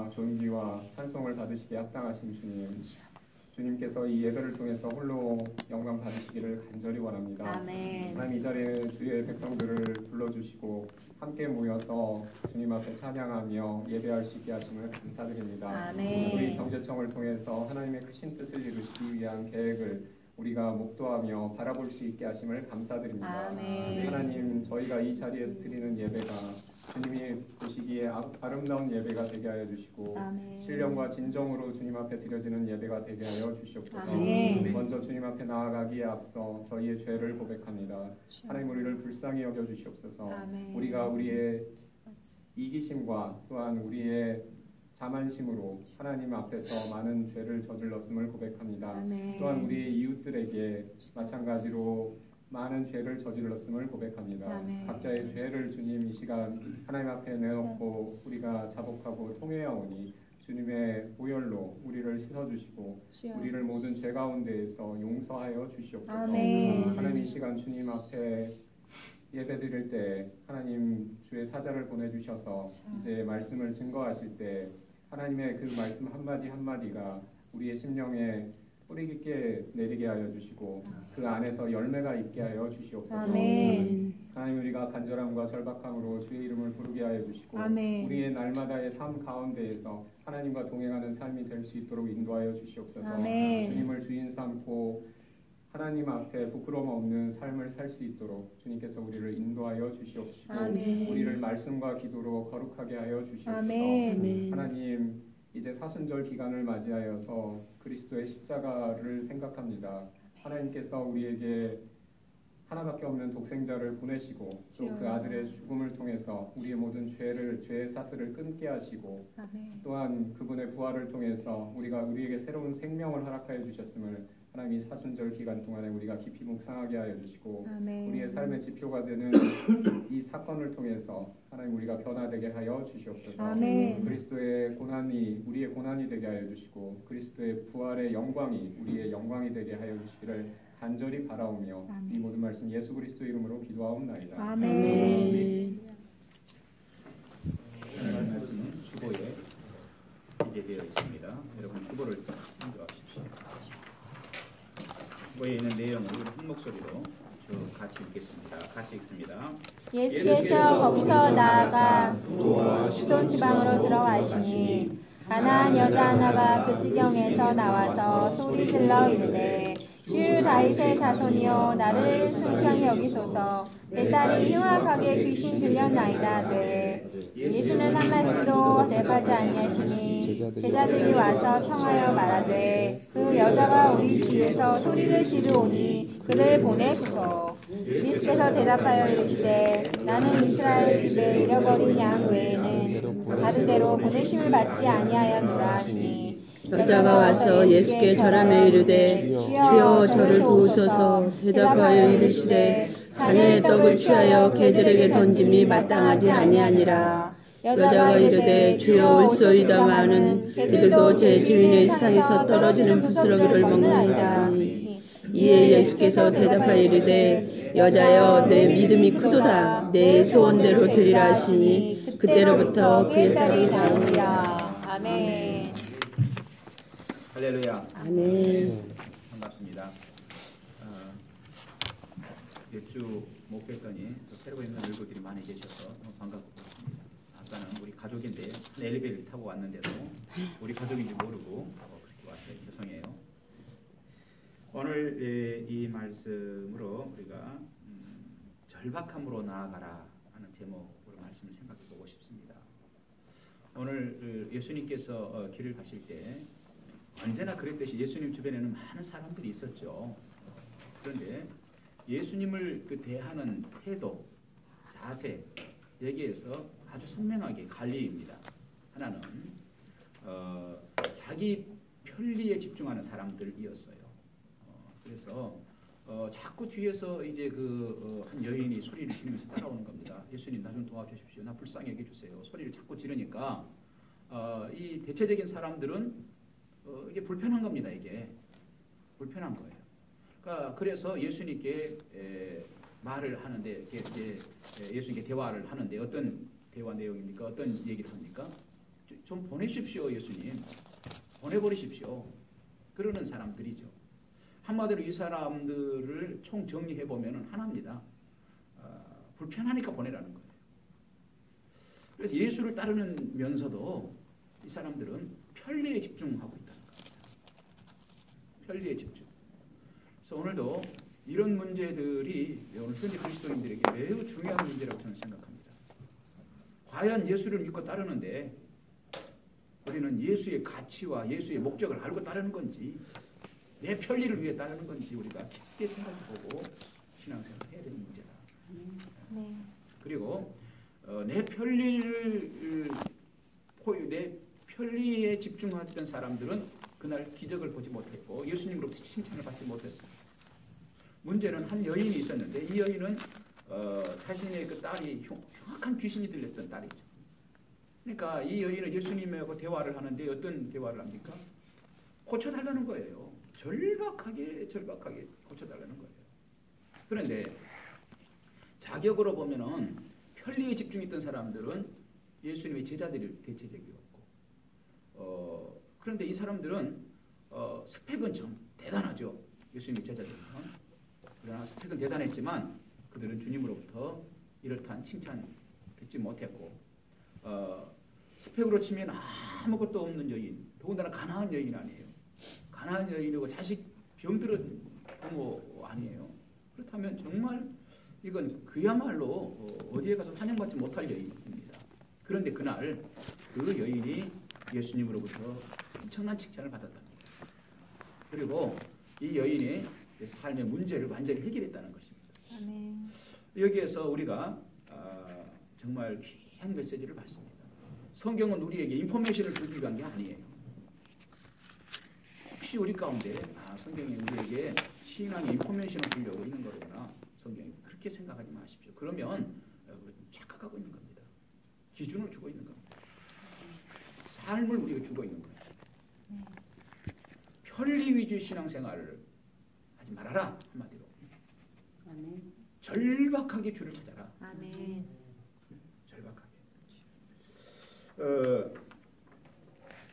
영광과 존귀와 찬송을 받으시기에 합당하신 주님, 주님께서 이 예배를 통해서 홀로 영광 받으시기를 간절히 원합니다. 아멘. 하나님, 이 자리에 주의 백성들을 불러주시고 함께 모여서 주님 앞에 찬양하며 예배할 수 있게 하심을 감사드립니다. 아멘. 우리 경제청을 통해서 하나님의 크신 뜻을 이루시기 위한 계획을 우리가 목도하며 바라볼 수 있게 하심을 감사드립니다. 아멘. 하나님, 저희가 이 자리에서 드리는 예배가 주님이 보시기에 아름다운 예배가 되게 하여 주시고 아멘. 신령과 진정으로 주님 앞에 드려지는 예배가 되게 하여 주시옵소서. 아멘. 먼저 주님 앞에 나아가기에 앞서 저희의 죄를 고백합니다. 하나님, 우리를 불쌍히 여겨 주시옵소서. 아멘. 우리가 우리의 이기심과 또한 우리의 자만심으로 하나님 앞에서 많은 죄를 저질렀음을 고백합니다. 아멘. 또한 우리의 이웃들에게 마찬가지로 많은 죄를 저질렀음을 고백합니다. 아멘. 각자의 죄를 주님 이 시간 하나님 앞에 내놓고 우리가 자복하고 통회하오니 주님의 보혈로 우리를 씻어주시고 우리를 모든 죄 가운데에서 용서하여 주시옵소서. 아멘. 하나님, 이 시간 주님 앞에 예배 드릴 때 하나님 주의 사자를 보내주셔서 이제 말씀을 증거하실 때 하나님의 그 말씀 한마디 한마디가 우리의 심령에 뿌리 깊게 내리게 하여 주시고 그 안에서 열매가 있게 하여 주시옵소서. 아멘. 하나님, 우리가 간절함과 절박함으로 주의 이름을 부르게 하여 주시고 아멘. 우리의 날마다의 삶 가운데에서 하나님과 동행하는 삶이 될 수 있도록 인도하여 주시옵소서. 아멘. 주님을 주인 삼고 하나님 앞에 부끄러움 없는 삶을 살 수 있도록 주님께서 우리를 인도하여 주시옵시고 아멘. 우리를 말씀과 기도로 거룩하게 하여 주시옵소서. 아멘. 하나님, 이제 사순절 기간을 맞이하여서 그리스도의 십자가를 생각합니다. 하나님께서 우리에게 하나밖에 없는 독생자를 보내시고 또 그 아들의 죽음을 통해서 우리의 모든 죄의 사슬을 끊게 하시고 아멘. 또한 그분의 부활을 통해서 우리에게 새로운 생명을 허락하여 주셨음을 하나님, 이 사순절 기간 동안에 우리가 깊이 묵상하게 하여 주시고 아멘. 우리의 삶의 지표가 되는 이 사건을 통해서 하나님, 우리가 변화되게 하여 주시옵소서. 아멘. 그리스도의 고난이 우리의 고난이 되게 하여 주시고 그리스도의 부활의 영광이 우리의 영광이 되게 하여 주시기를 간절히 바라오며 아멘. 이 모든 말씀 예수 그리스도 이름으로 기도하옵나이다. 아멘. 오늘 말씀은 주보에 기재되어 있습니다. 여러분 주보를 참조하십시오. 주보에 있는 내용을 한 목소리로 쭉 같이 읽겠습니다. 같이 읽습니다. 예수께서 거기서 나아가 시돈 지방으로 들어가시니 가나안 여자 하나가 그 지경에서 나와서 소리 질러 이르되 주 다윗의 자손이여 나를 순경히 여기소서 내 딸이 흉악하게 귀신 들렸나이다 하되 예수는 한 말씀도 대답하지 아니하시니 제자들이 와서 청하여 말하되 그 여자가 우리 뒤에서 소리를 지르오니 그를 보내소서. 예수께서 대답하여 이르시되 나는 이스라엘 집에 잃어버린 양 외에는 다른 데로 보내심을 받지 아니하였노라 하시니 여자가 와서 예수께 절하며 이르되 주여 저를 도우소서. 대답하여 이르시되 자녀의 떡을 취하여 개들에게 던짐이 마땅하지 아니하니라. 여자가 이르되 주여 올소이다마는 개들도 제 주인의 식당에서 떨어지는 부스러기를 먹나이다. 이에 예수께서 대답하여 이르되 여자여 내 믿음이 크도다. 내 소원대로 되리라 하시니 그때로부터 그의 딸이 나으니라. 아멘. 할렐루야. 아멘. 반갑습니다. 몇 주 못 뵀더니 또 새로 있는 얼굴들이 많이 계셔서 너무 반갑고 그렇습니다. 아까는 우리 가족인데 엘리베이터를 타고 왔는데도 우리 가족인지 모르고 그렇게 왔어요. 죄송해요. 오늘 이 말씀으로 우리가 절박함으로 나아가라 하는 제목으로 말씀을 생각해 보고 싶습니다. 오늘 예수님께서 길을 가실 때 언제나 그랬듯이 예수님 주변에는 많은 사람들이 있었죠. 그런데 예수님을 대하는 태도, 자세 여기에서 아주 선명하게 갈리입니다. 하나는 자기 편리에 집중하는 사람들이었어요. 그래서 자꾸 뒤에서 이제 한 여인이 소리를 지르면서 따라오는 겁니다. 예수님 나 좀 도와주십시오. 나 불쌍히 여겨주세요. 소리를 자꾸 지르니까 이 대체적인 사람들은 이게 불편한 겁니다. 이게 불편한 거예요. 그래서 예수님께 말을 하는데 예수님께 대화를 하는데 어떤 대화 내용입니까? 어떤 얘기를 합니까? 좀 보내십시오, 예수님. 보내버리십시오. 그러는 사람들이죠. 한마디로 이 사람들을 총 정리해 보면 하나입니다. 불편하니까 보내라는 거예요. 그래서 예수를 따르면서도 이 사람들은 편리에 집중하고 있다는 겁니다. 편리에 집중. 그래서 오늘도 이런 문제들이 오늘 현재 그리스도인들에게 매우 중요한 문제라고 저는 생각합니다. 과연 예수를 믿고 따르는데 우리는 예수의 가치와 예수의 목적을 알고 따르는 건지 내 편리를 위해 따르는 건지 우리가 깊게 생각해보고 신앙생활을 해야 되는 문제다. 네. 그리고 내 편리에 집중했던 사람들은 그날 기적을 보지 못했고 예수님으로부터 칭찬을 받지 못했어요. 문제는 한 여인이 있었는데 이 여인은 자신의 그 딸이 흉악한 귀신이 들렸던 딸이죠. 그러니까 이 여인은 예수님하고 대화를 하는데 어떤 대화를 합니까? 고쳐달라는 거예요. 절박하게 고쳐달라는 거예요. 그런데 자격으로 보면은 편리에 집중했던 사람들은 예수님의 제자들이 대체적이었고, 그런데 이 사람들은 스펙은 참 대단하죠. 예수님의 제자들은. 그러나 스펙은 대단했지만 그들은 주님으로부터 이렇다한 칭찬 듣지 못했고, 스펙으로 치면 아무것도 없는 여인, 더군다나 가난한 여인 아니에요. 가난한 여인이고 자식 병들은 부모 아니에요. 그렇다면 정말 이건 그야말로 어디에 가서 환영받지 못할 여인입니다. 그런데 그날 그 여인이 예수님으로부터 엄청난 칭찬을 받았답니다. 그리고 이 여인의 삶의 문제를 완전히 해결했다는 것입니다. 아멘. 여기에서 우리가 정말 귀한 메시지를 받습니다. 성경은 우리에게 인포메이션을 주기 위한 게 아니에요. 혹시 우리 가운데 성경이 우리에게 신앙의 인포메이션을 주려고 있는 거구나. 성경이 그렇게 생각하지 마십시오. 그러면 착각하고 있는 겁니다. 기준을 주고 있는 겁니다. 삶을 우리가 주고 있는 거예요. 편리 위주의 신앙생활을 하지 말아라. 한마디로. 아멘. 절박하게 주를 찾아라. 아멘. 절박하게.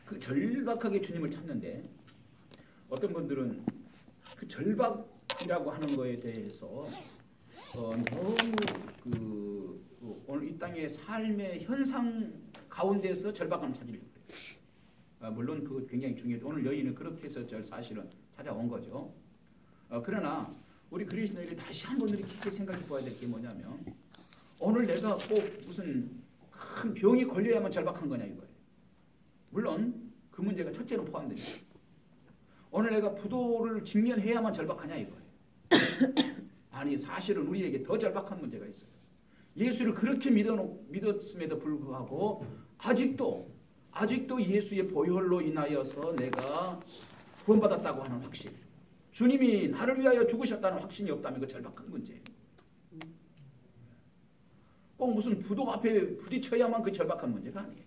그 절박하게 주님을 찾는데 어떤 분들은 그 절박이라고 하는 거에 대해서 너무 오늘 이 땅의 삶의 현상 가운데서 절박함을 찾으려고 그래요. 물론 그거 굉장히 중요해요. 오늘 여인은 그렇게 해서 사실은 찾아온 거죠. 그러나 우리 그리스도인들이 다시 한 번 깊게 생각해 봐야 될 게 뭐냐면 오늘 내가 꼭 무슨 큰 병이 걸려야만 절박한 거냐 이거예요. 물론 그 문제가 첫째로 포함됩니다. 오늘 내가 부도를 직면해야만 절박하냐 이거예요. 아니 사실은 우리에게 더 절박한 문제가 있어요. 예수를 그렇게 믿었음에도 불구하고 아직도 예수의 보혈로 인하여서 내가 구원받았다고 하는 확신, 주님이 나를 위하여 죽으셨다는 확신이 없다면 그 절박한 문제예요. 꼭 무슨 부도 앞에 부딪혀야만 그 절박한 문제가 아니에요.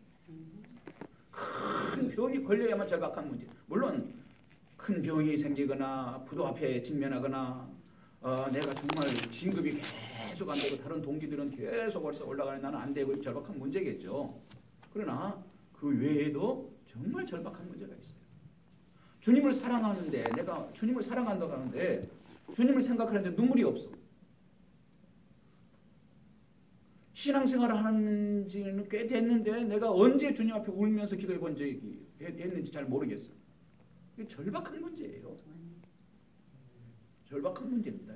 큰 병이 걸려야만 절박한 문제. 물론 큰 병이 생기거나 부도 앞에 직면하거나 내가 정말 진급이 계속 안 되고 다른 동기들은 계속 벌써 올라가는 나는 안 되고 절박한 문제겠죠. 그러나 그 외에도 정말 절박한 문제가 있어요. 주님을 사랑하는데 내가 주님을 사랑한다고 하는데 주님을 생각하는데 눈물이 없어. 신앙생활을 하는 지는 꽤 됐는데 내가 언제 주님 앞에 울면서 기도해 본 적이 했는지 잘 모르겠어. 이게 절박한 문제예요. 절박한 문제입니다.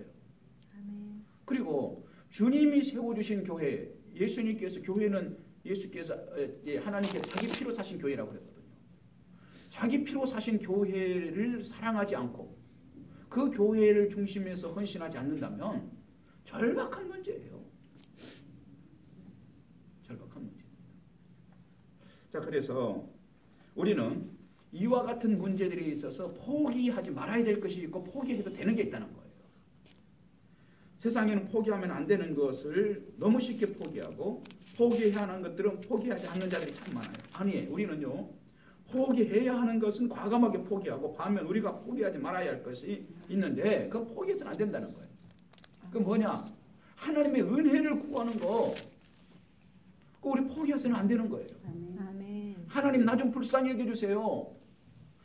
아멘. 그리고 주님이 세워주신 교회, 예수님께서 교회는 예수께서 하나님께서 자기 피로 사신 교회라고 그랬거든요. 자기 피로 사신 교회를 사랑하지 않고 그 교회를 중심에서 헌신하지 않는다면 절박한 문제예요. 절박한 문제입니다. 자, 그래서 우리는 이와 같은 문제들에 있어서 포기하지 말아야 될 것이 있고 포기해도 되는 게 있다는 거예요. 세상에는 포기하면 안 되는 것을 너무 쉽게 포기하고 포기해야 하는 것들은 포기하지 않는 자들이 참 많아요. 아니에요. 우리는요. 포기해야 하는 것은 과감하게 포기하고 반면 우리가 포기하지 말아야 할 것이 있는데 그 포기해서는 안 된다는 거예요. 그 뭐냐? 하나님의 은혜를 구하는 거 그거 우리 포기해서는 안 되는 거예요. 아멘. 하나님 나 좀 불쌍히 여겨주세요.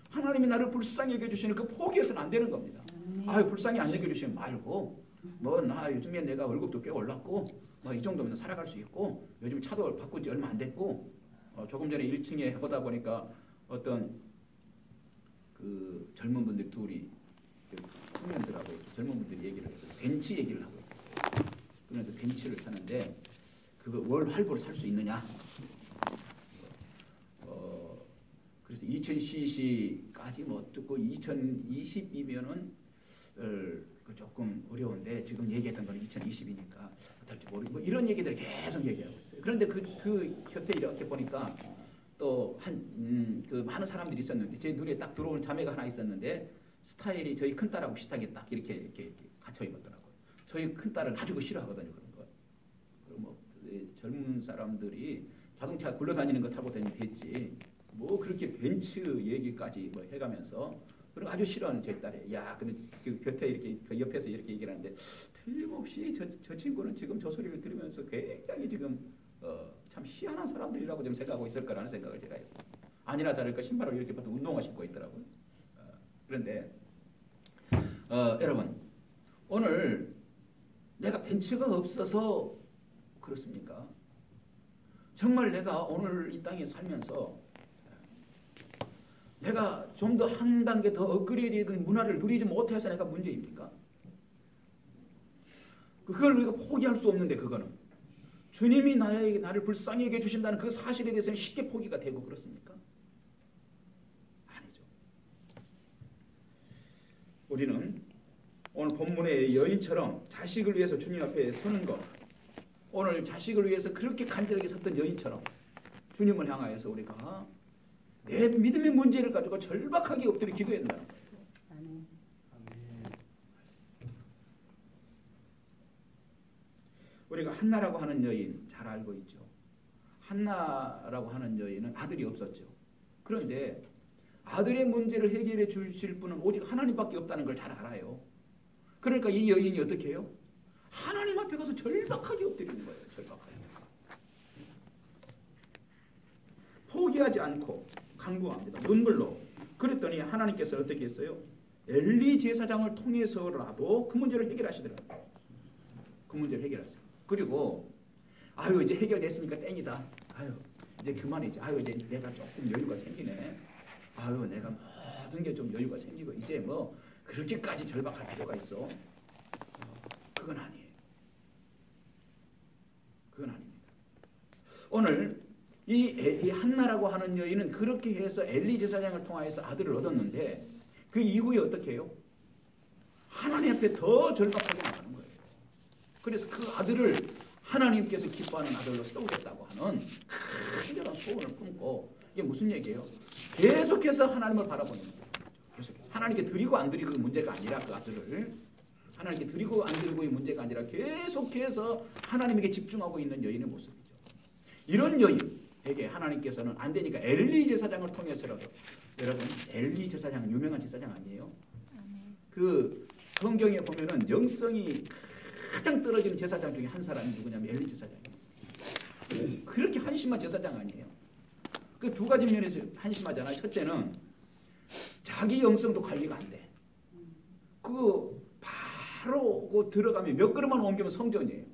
하나님이 나를 불쌍히 여겨주시는 그 포기해서는 안 되는 겁니다. 아유 불쌍히 안 여겨주시면 말고 뭐 나 요즘에 내가 월급도 꽤 올랐고 뭐 이 정도면 살아갈 수 있고 요즘 차도 바꾼 지 얼마 안 됐고 조금 전에 1층에 오다 보니까 어떤 그 젊은 분들 둘이 청년들하고 젊은 분들이 얘기를 해서 벤치 얘기를 하고 있었어요. 그러면서 벤치를 사는데 그거 월 할부로 살 수 있느냐? 그래서 2000cc까지 뭐 듣고 2020이면은 조금 어려운데 지금 얘기했던 건 2020이니까 어떨지 모르고 뭐 이런 얘기들 계속 얘기하고 있어요. 그런데 그 곁에 이렇게 보니까 또 그 많은 사람들이 있었는데 제 눈에 딱 들어온 자매가 하나 있었는데 스타일이 저희 큰 딸하고 비슷하게 딱 이렇게 갖춰 입었더라고요. 저희 큰 딸은 아주 싫어하거든요 그런 거. 그리고 뭐 젊은 사람들이 자동차 굴러다니는 거 타고 다니면 됐지. 뭐 그렇게 벤츠 얘기까지 뭐 해가면서 그리고 아주 싫어하는 제 딸이 야 근데 그 곁에 이렇게 그 옆에서 이렇게 얘기를 하는데 틀림없이 저 친구는 지금 저 소리를 들으면서 굉장히 지금 참 희한한 사람들이라고 좀 생각하고 있을 거라는 생각을 제가 했어요. 아니나 다를까 신발을 이렇게 봐도 운동화 신고 있더라고요. 그런데 여러분 오늘 내가 벤츠가 없어서 그렇습니까? 정말 내가 오늘 이 땅에 살면서 내가 좀 더 한 단계 더 업그레이드된 문화를 누리지 못해서 내가 문제입니까? 그걸 우리가 포기할 수 없는데 그거는 주님이 나를 불쌍히 여겨 주신다는 그 사실에 대해서는 쉽게 포기가 되고 그렇습니까? 아니죠. 우리는 오늘 본문의 여인처럼 자식을 위해서 주님 앞에 서는 것, 오늘 자식을 위해서 그렇게 간절하게 섰던 여인처럼 주님을 향하여서 우리가 내 믿음의 문제를 가지고 절박하게 엎드려 기도해야 된다는 거예요. 우리가 한나라고 하는 여인 잘 알고 있죠. 한나라고 하는 여인은 아들이 없었죠. 그런데 아들의 문제를 해결해 주실 분은 오직 하나님밖에 없다는 걸 잘 알아요. 그러니까 이 여인이 어떻게 해요? 하나님 앞에 가서 절박하게 엎드리는 거예요. 절박하게. 포기하지 않고 간구합니다. 눈물로. 그랬더니 하나님께서 어떻게 했어요? 엘리 제사장을 통해서라도 그 문제를 해결하시더라고요. 그 문제를 해결하세요. 그리고 아유 이제 해결됐으니까 땡이다. 아유 이제 그만이지. 아유 이제 내가 조금 여유가 생기네. 아유 내가 모든 게 좀 여유가 생기고 이제 뭐 그렇게까지 절박할 필요가 있어. 그건 아니에요. 그건 아닙니다. 오늘 이 한나라고 하는 여인은 그렇게 해서 엘리 제사장을 통하여서 아들을 얻었는데 그 이후에 어떻게 해요? 하나님 앞에 더 절박하게 나가는 거예요. 그래서 그 아들을 하나님께서 기뻐하는 아들로 세우겠다고 하는 큰절한 소원을 품고 이게 무슨 얘기예요? 계속해서 하나님을 바라보는 거예요. 계속해서. 하나님께 드리고 안 드리고 그 문제가 아니라 그 아들을 하나님께 드리고 안 드리고의 문제가 아니라 계속해서 하나님에게 집중하고 있는 여인의 모습이죠. 이런 여인에게 하나님께서는 안 되니까 엘리 제사장을 통해서라도 여러분 엘리 제사장 유명한 제사장 아니에요? 그 성경에 보면은 영성이 가장 떨어지는 제사장 중에 한 사람이 누구냐면 엘리 제사장이에요. 그렇게 한심한 제사장 아니에요. 그 두 가지 면에서 한심하잖아요. 첫째는 자기 영성도 관리가 안 돼. 바로 그 들어가면 몇 걸음만 옮기면 성전이에요.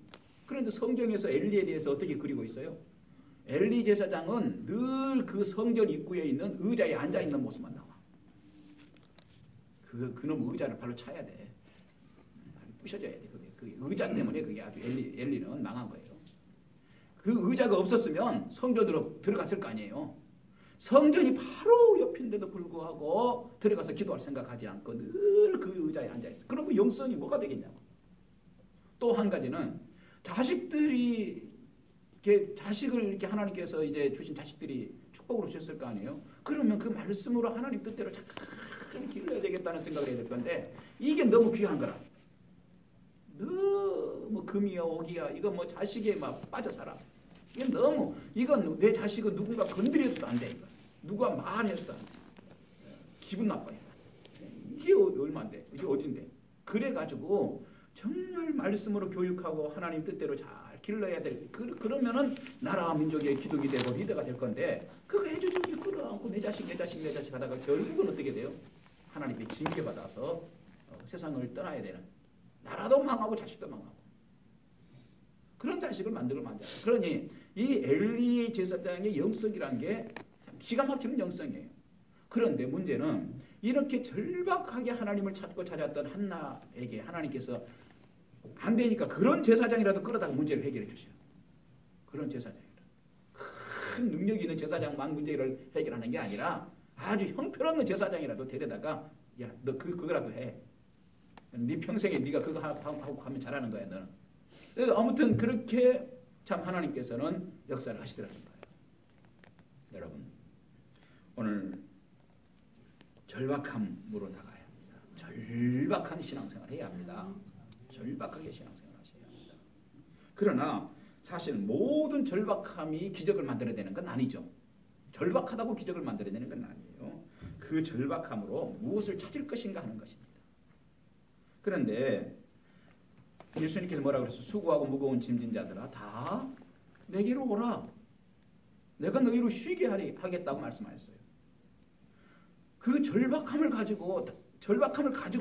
그런데 성경에서 엘리에 대해서 어떻게 그리고 있어요? 엘리 제사장은 늘 그 성전 입구에 있는 의자에 앉아 있는 모습만 나와. 그놈 의자를 발로 차야 돼. 부셔져야 돼. 그 의자 때문에 그게 아주 엘리는 망한 거예요. 그 의자가 없었으면 성전으로 들어갔을 거 아니에요. 성전이 바로 옆인데도 불구하고 들어가서 기도할 생각하지 않고 늘 그 의자에 앉아 있어. 그럼 그 영성이 뭐가 되겠냐고. 또 한 가지는 자식을 이렇게 하나님께서 이제 주신 자식들이 축복으로 주셨을 거 아니에요. 그러면 그 말씀으로 하나님 뜻대로 잘 길러야 되겠다는 생각을 해야 될 건데 이게 너무 귀한 거라. 너무 금이야 오기야 이거 뭐 자식에 막 빠져 살아. 이게 너무 이건 내 자식은 누군가 건드려서도 안 돼. 이거. 누가 말해서도 안 돼. 기분 나빠요. 이게 얼마인데? 이게 어딘데? 그래가지고 정말 말씀으로 교육하고 하나님 뜻대로 잘 길러야 될 그러면은 나라와 민족의 기둥이 되고 리더가 될 건데 그거 해주지 끌어안고 내 자식 하다가 결국은 어떻게 돼요? 하나님께 징계받아서 세상을 떠나야 되는 나라도 망하고 자식도 망하고 그런 자식을 만들면 안 돼요. 그러니 이 엘리 제사장의 영성이라는 게 기가 막히는 영성이에요. 그런데 문제는 이렇게 절박하게 하나님을 찾고 찾았던 한나에게 하나님께서 안 되니까 그런 제사장이라도 끌어다가 문제를 해결해 주셔요. 그런 제사장이라도. 큰 능력 있는 제사장만 문제를 해결하는 게 아니라 아주 형편없는 제사장이라도 데려다가 야, 너 그거라도 해. 네 평생에 네가 그거 하고 하면 잘하는 거야 너는. 아무튼 그렇게 참 하나님께서는 역사를 하시더라는 거예요. 여러분 오늘 절박함으로 나가야 합니다. 절박한 신앙생활 해야 합니다. 절박하게 신앙생활 하셔야 합니다. 그러나 사실 모든 절박함이 기적을 만들어내는 건 아니죠. 절박하다고 기적을 만들어내는 건 아니에요. 그 절박함으로 무엇을 찾을 것인가 하는 것입니다. 그런데 예수님께서 뭐라고 그랬어요? 수고하고 무거운 짐진 자들아 다 내게로 오라. 내가 너희로 쉬게 하겠다고 말씀하셨어요. 그 절박함을 가지고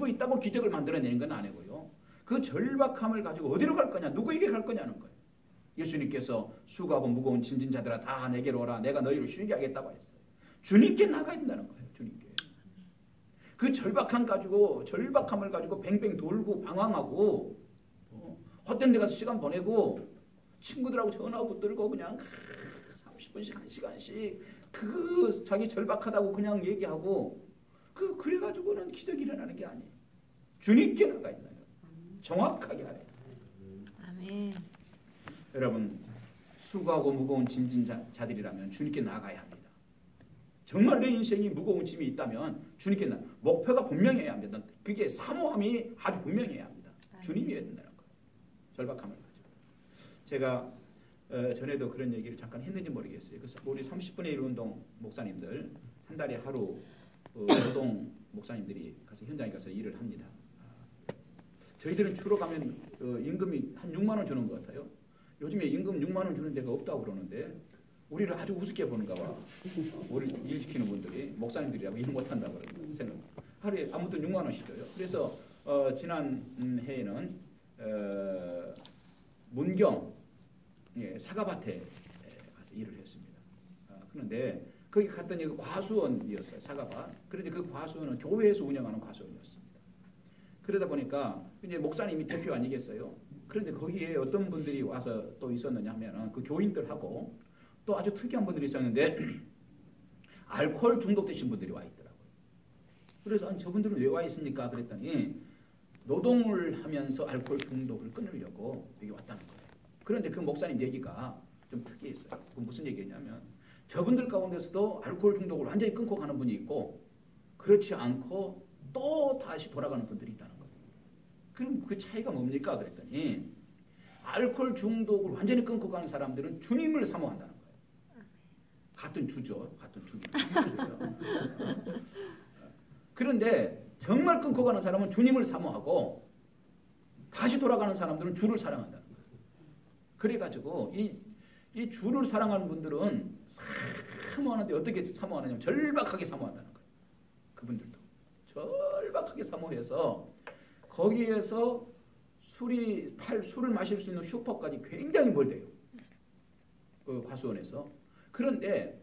있다고 기적을 만들어내는 건 아니고요. 그 절박함을 가지고 어디로 갈 거냐? 누구에게 갈 거냐는 거예요. 예수님께서 수고하고 무거운 짐진 자들아 다 내게로 오라. 내가 너희로 쉬게 하겠다고 하셨어요. 주님께 나가야 된다는 거예요. 주님께. 그 절박함을 가지고 뱅뱅 돌고 방황하고 헛된 데 가서 시간 보내고 친구들하고 전화하고 떨고 그냥 30분씩 1시간씩 그 자기 절박하다고 그냥 얘기하고 그래가지고는 기적이 일어나는 게 아니에요. 주님께 나가야 된다. 정확하게 알아야 돼요. 아멘. 여러분 수고하고 무거운 짐진 자들이라면 주님께 나가야 합니다. 정말 내 인생이 무거운 짐이 있다면 주님께 목표가 분명해야 합니다. 그게 사모함이 아주 분명해야 합니다. 주님이어야 된다는 거예요. 절박함을 가지고. 제가 전에도 그런 얘기를 잠깐 했는지 모르겠어요. 우리 30분의 1 운동 목사님들 한 달에 하루 노동 목사님들이 가서 현장에 가서 일을 합니다. 저희들은 주로 가면 임금이 한 6만 원 주는 것 같아요. 요즘에 임금 6만 원 주는 데가 없다고 그러는데 우리를 아주 우습게 보는가 봐. 우리 일 시키는 분들이 목사님들이라고 일 못한다고 그러는 생각. 하루에 아무튼 6만 원씩 줘요. 그래서 지난 해에는 문경 사과밭에 가서 일을 했습니다. 그런데 거기 갔더니 그 과수원이었어요. 사과밭. 그런데 그 과수원은 교회에서 운영하는 과수원이었습니다. 그러다 보니까 이제 목사님이 대표 아니겠어요. 그런데 거기에 어떤 분들이 와서 또 있었느냐 하면은 그 교인들하고 또 아주 특이한 분들이 있었는데 알코올 중독되신 분들이 와 있더라고요. 그래서 아니, 저분들은 왜 와 있습니까? 그랬더니 노동을 하면서 알코올 중독을 끊으려고 여기 왔다는 거예요. 그런데 그 목사님 얘기가 좀 특이했어요. 그 무슨 얘기냐면 저분들 가운데서도 알코올 중독을 완전히 끊고 가는 분이 있고 그렇지 않고 또 다시 돌아가는 분들이 있다는 거예요. 그럼 그 차이가 뭡니까? 그랬더니 알코올 중독을 완전히 끊고 가는 사람들은 주님을 사모한다는 거예요. 같은 주죠. 같은 주죠. 그런데 정말 끊고 가는 사람은 주님을 사모하고 다시 돌아가는 사람들은 주를 사랑한다는 거예요. 그래가지고 이 주를 사랑하는 분들은 사모하는데 어떻게 사모하느냐면 절박하게 사모한다는 거예요. 그분들도 절박하게 사모해서 거기에서 술을 마실 수 있는 슈퍼까지 굉장히 멀대요. 그 과수원에서. 그런데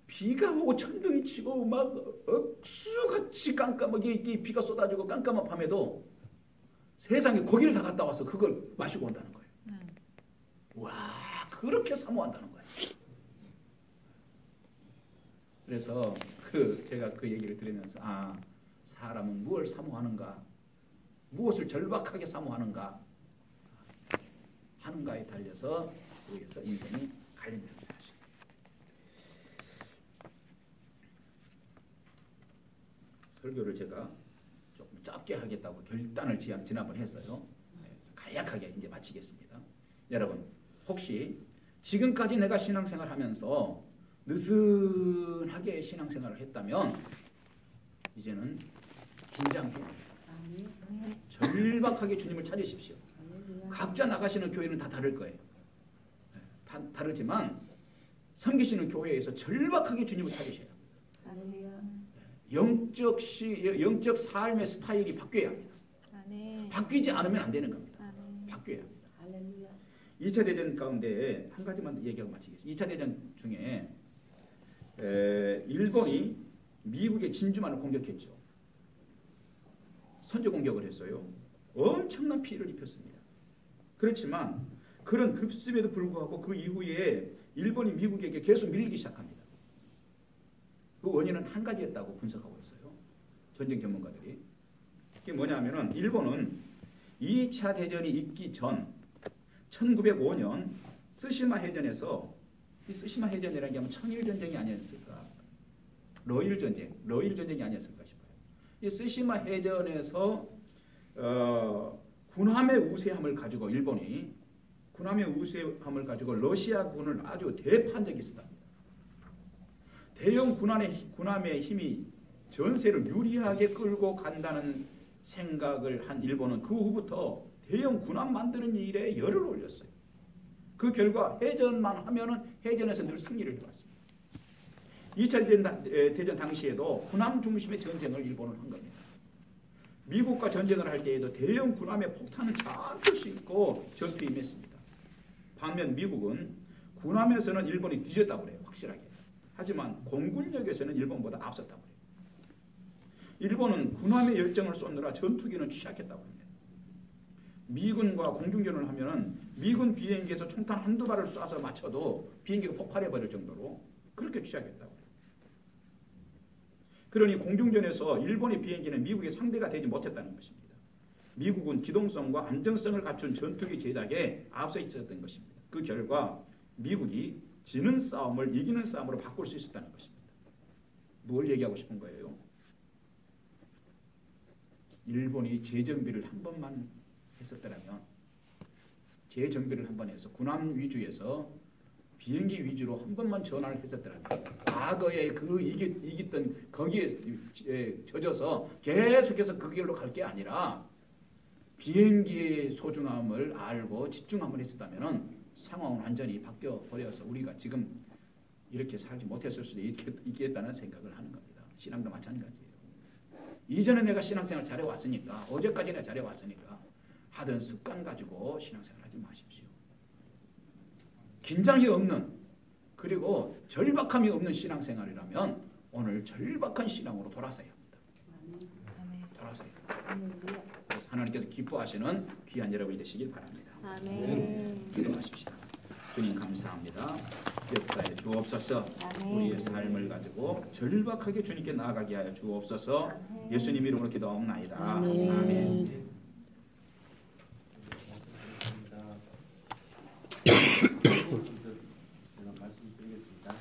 비가 오고 천둥이 치고 막 억수같이 깜깜하게 비가 쏟아지고 깜깜한 밤에도 세상에 거기를 다 갔다 와서 그걸 마시고 온다는 거예요. 와, 그렇게 사모한다는 거예요. 그래서 제가 그 얘기를 들으면서 사람은 무엇을 사모하는가, 무엇을 절박하게 사모하는가 하는가에 달려서 거기에서 인생이 갈린다는 사실. 설교를 제가 조금 짧게 하겠다고 결단을 지난번 했어요. 간략하게 이제 마치겠습니다. 여러분, 혹시 지금까지 내가 신앙생활 하면서 느슨하게 신앙생활을 했다면 이제는 긴장해야 합니다. 절박하게 주님을 찾으십시오. 각자 나가시는 교회는 다 다를 거예요. 다 다르지만 섬기시는 교회에서 절박하게 주님을 찾으셔야 합니다. 영적 삶의 스타일이 바뀌어야 합니다. 바뀌지 않으면 안 되는 겁니다. 바뀌어야 합니다. 2차 대전 가운데 한 가지만 얘기하고 마치겠습니다. 2차 대전 중에 일본이 미국의 진주만을 공격했죠. 선제 공격을 했어요. 엄청난 피해를 입혔습니다. 그렇지만 그런 급습에도 불구하고 그 이후에 일본이 미국에게 계속 밀리기 시작합니다. 그 원인은 한 가지였다고 분석하고 있어요. 전쟁 전문가들이. 그게 뭐냐면은 일본은 2차 대전이 있기 전 1905년 쓰시마 해전에서, 이 쓰시마 해전이라는 게 아마 청일 전쟁이 아니었을까, 러일 전쟁이 아니었을까 싶어요. 이 쓰시마 해전에서 군함의 우세함을 가지고 일본이 군함의 우세함을 가지고 러시아군을 아주 대파한 적이 있었답니다. 대형 군함의 힘이 전세를 유리하게 끌고 간다는 생각을 한 일본은 그 후부터 대형 군함 만드는 일에 열을 올렸어요. 그 결과 해전만 하면은 해전에서 늘 승리를 해왔습니다. 2차 대전 당시에도 군함 중심의 전쟁을 일본은 한 겁니다. 미국과 전쟁을 할 때에도 대형 군함에 폭탄을 잔뜩 싣고 전투에 임했습니다. 반면 미국은 군함에서는 일본이 뒤졌다고 그래요. 확실하게. 하지만 공군력에서는 일본보다 앞섰다고 해요. 일본은 군함의 열정을 쏟느라 전투기는 취약했다고 합니다. 미군과 공중전을 하면은 미군 비행기에서 총탄 한두 발을 쏴서 맞춰도 비행기가 폭발해버릴 정도로 그렇게 취약했다고 해요. 그러니 공중전에서 일본의 비행기는 미국의 상대가 되지 못했다는 것입니다. 미국은 기동성과 안정성을 갖춘 전투기 제작에 앞서 있었던 것입니다. 그 결과 미국이 지는 싸움을 이기는 싸움으로 바꿀 수 있었다는 것입니다. 뭘 얘기하고 싶은 거예요? 일본이 재정비를 한 번만 했었더라면, 재정비를 한 번 해서 군함 위주에서 비행기 위주로 한 번만 전환을 했었더라면, 과거에 그 이겼던 거기에 젖어서 계속해서 그 길로 갈 게 아니라 비행기의 소중함을 알고 집중함을 했었다면 상황은 완전히 바뀌어 버려서 우리가 지금 이렇게 살지 못했을 수도 있겠다는 생각을 하는 겁니다. 신앙도 마찬가지예요. 이전에 내가 신앙생활 잘해왔으니까, 어제까지 내가 잘해왔으니까 하던 습관 가지고 신앙생활 하지 마십시오. 긴장이 없는, 그리고 절박함이 없는 신앙생활이라면 오늘 절박한 신앙으로 돌아서야 합니다. 돌아서야 합니다. 그래서 하나님께서 기뻐하시는 귀한 여러분이 되시길 바랍니다. 아멘. 기도하십시오. 주님 감사합니다. 역사에 주옵소서. 우리의 삶을 가지고 절박하게 주님께 나아가게 하여 주옵소서. 예수님 이름으로 기도하옵나이다. 아멘. 제가 말씀드리겠습니다.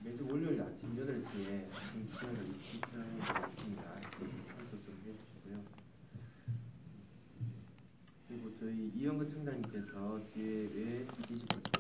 매주 월요일 아침 8시에 아침 기도를 있습니다. 참석 좀 해주시고요. 그리고 저희 이영근 청장님께서 뒤에 왜 20분